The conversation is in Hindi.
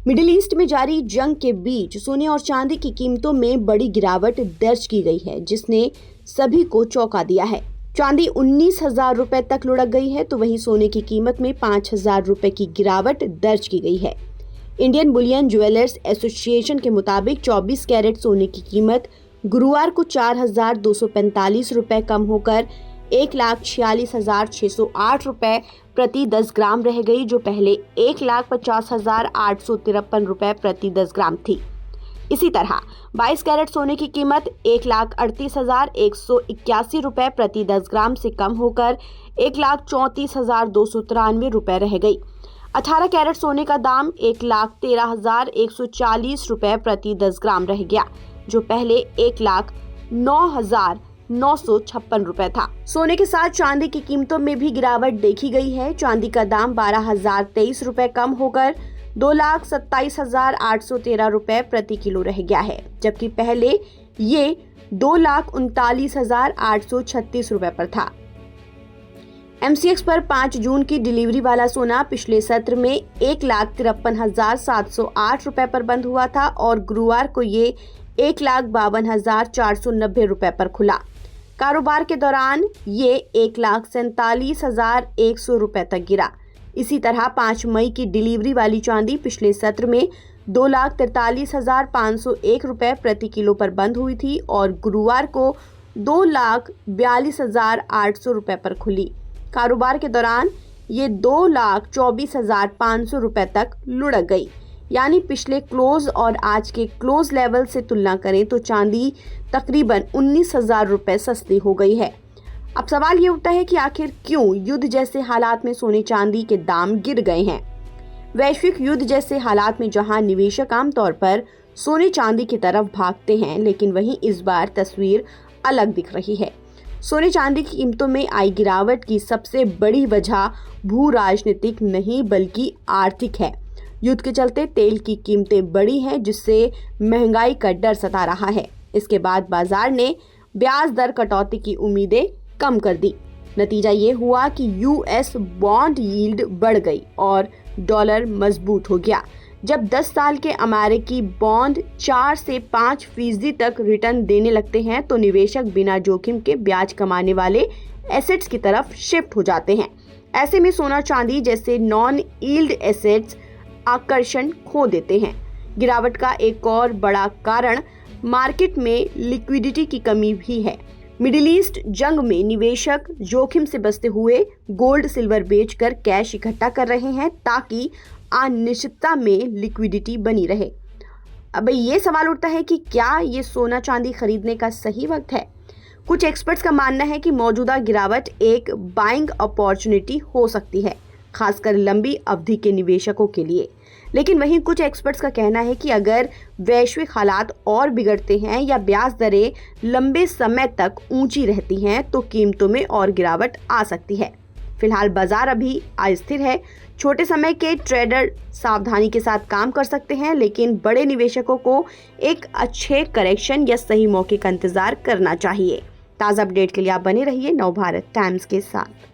मिडिल ईस्ट में जारी जंग के बीच सोने और चांदी की कीमतों में बड़ी गिरावट दर्ज की गई है, जिसने सभी को चौंका दिया है। चांदी 19,000 रुपए तक लुढ़क गई है, तो वहीं सोने की कीमत में 5,000 रुपए की गिरावट दर्ज की गई है। इंडियन बुलियन ज्वेलर्स एसोसिएशन के मुताबिक 24 कैरेट सोने की कीमत गुरुवार को 4,245 रुपए कम होकर 1,46,608 रुपए प्रति 10 ग्राम रह गई, जो पहले 1,50,853 रुपए प्रति 10 ग्राम थी। इसी तरह 22 कैरेट सोने की कीमत 1,38,181 रुपए प्रति 10 ग्राम से कम होकर 1,34,293 रुपए रह गई। 18 कैरेट सोने का दाम 1,13,140 रुपए प्रति 10 ग्राम रह गया, जो पहले 1,09,956 रुपए था। सोने के साथ चांदी की कीमतों में भी गिरावट देखी गई है। चांदी का दाम 12,023 रुपए कम होकर 2,27,813 रुपए प्रति किलो रह गया है, जबकि पहले ये 2,39,836 रुपए पर था। MCX पर 5 जून की डिलीवरी वाला सोना पिछले सत्र में 1,53,708 रुपए पर बंद हुआ था और गुरुवार को ये 1,52,490 रुपए पर खुला। कारोबार के दौरान ये 1,47,100 रुपए तक गिरा। इसी तरह 5 मई की डिलीवरी वाली चांदी पिछले सत्र में 2,43,501 रुपए प्रति किलो पर बंद हुई थी और गुरुवार को 2,42,800 रुपए पर खुली। कारोबार के दौरान ये 2,24,500 रुपए तक लुढ़क गई। यानी पिछले क्लोज और आज के क्लोज लेवल से तुलना करें तो चांदी तकरीबन 19,000 रुपए सस्ती हो गई है। अब सवाल ये उठता है कि आखिर क्यों युद्ध जैसे हालात में सोने चांदी के दाम गिर गए हैं। वैश्विक युद्ध जैसे हालात में जहां निवेशक आमतौर पर सोने चांदी की तरफ भागते हैं, लेकिन वहीं इस बार तस्वीर अलग दिख रही है। सोने चांदी की कीमतों में आई गिरावट की सबसे बड़ी वजह भू राजनीतिक नहीं बल्कि आर्थिक है। युद्ध के चलते तेल की कीमतें बढ़ी हैं, जिससे महंगाई का डर सता रहा है। इसके बाद बाजार ने ब्याज दर कटौती की उम्मीदें कम कर दी। नतीजा ये हुआ कि US बॉन्ड यील्ड बढ़ गई और डॉलर मजबूत हो गया। जब 10 साल के अमेरिकी बॉन्ड 4 से 5% तक रिटर्न देने लगते हैं, तो निवेशक बिना जोखिम के ब्याज कमाने वाले एसेट्स की तरफ शिफ्ट हो जाते हैं। ऐसे में सोना चांदी जैसे नॉन यील्ड एसेट्स आकर्षण खो देते हैं। गिरावट का एक और बड़ा कारण मार्केट में लिक्विडिटी की कमी भी है। मिडिल ईस्ट जंग में निवेशक जोखिम से बचते हुए गोल्ड सिल्वर बेचकर कैश इकट्ठा कर रहे हैं, ताकि अनिश्चितता में लिक्विडिटी बनी रहे। अब ये सवाल उठता है कि क्या ये सोना चांदी खरीदने का सही वक्त है। कुछ एक्सपर्ट्स का मानना है कि मौजूदा गिरावट एक बाइंग अपॉर्चुनिटी हो सकती है, खासकर लंबी अवधि के निवेशकों के लिए। लेकिन वहीं कुछ एक्सपर्ट्स का कहना है कि अगर वैश्विक हालात और बिगड़ते हैं या ब्याज दरें लंबे समय तक ऊंची रहती हैं, तो कीमतों में और गिरावट आ सकती है। फिलहाल बाजार अभी अस्थिर है। छोटे समय के ट्रेडर सावधानी के साथ काम कर सकते हैं, लेकिन बड़े निवेशकों को एक अच्छे करेक्शन या सही मौके का इंतजार करना चाहिए। ताज़ा अपडेट के लिए आप बने रहिए नवभारत टाइम्स के साथ।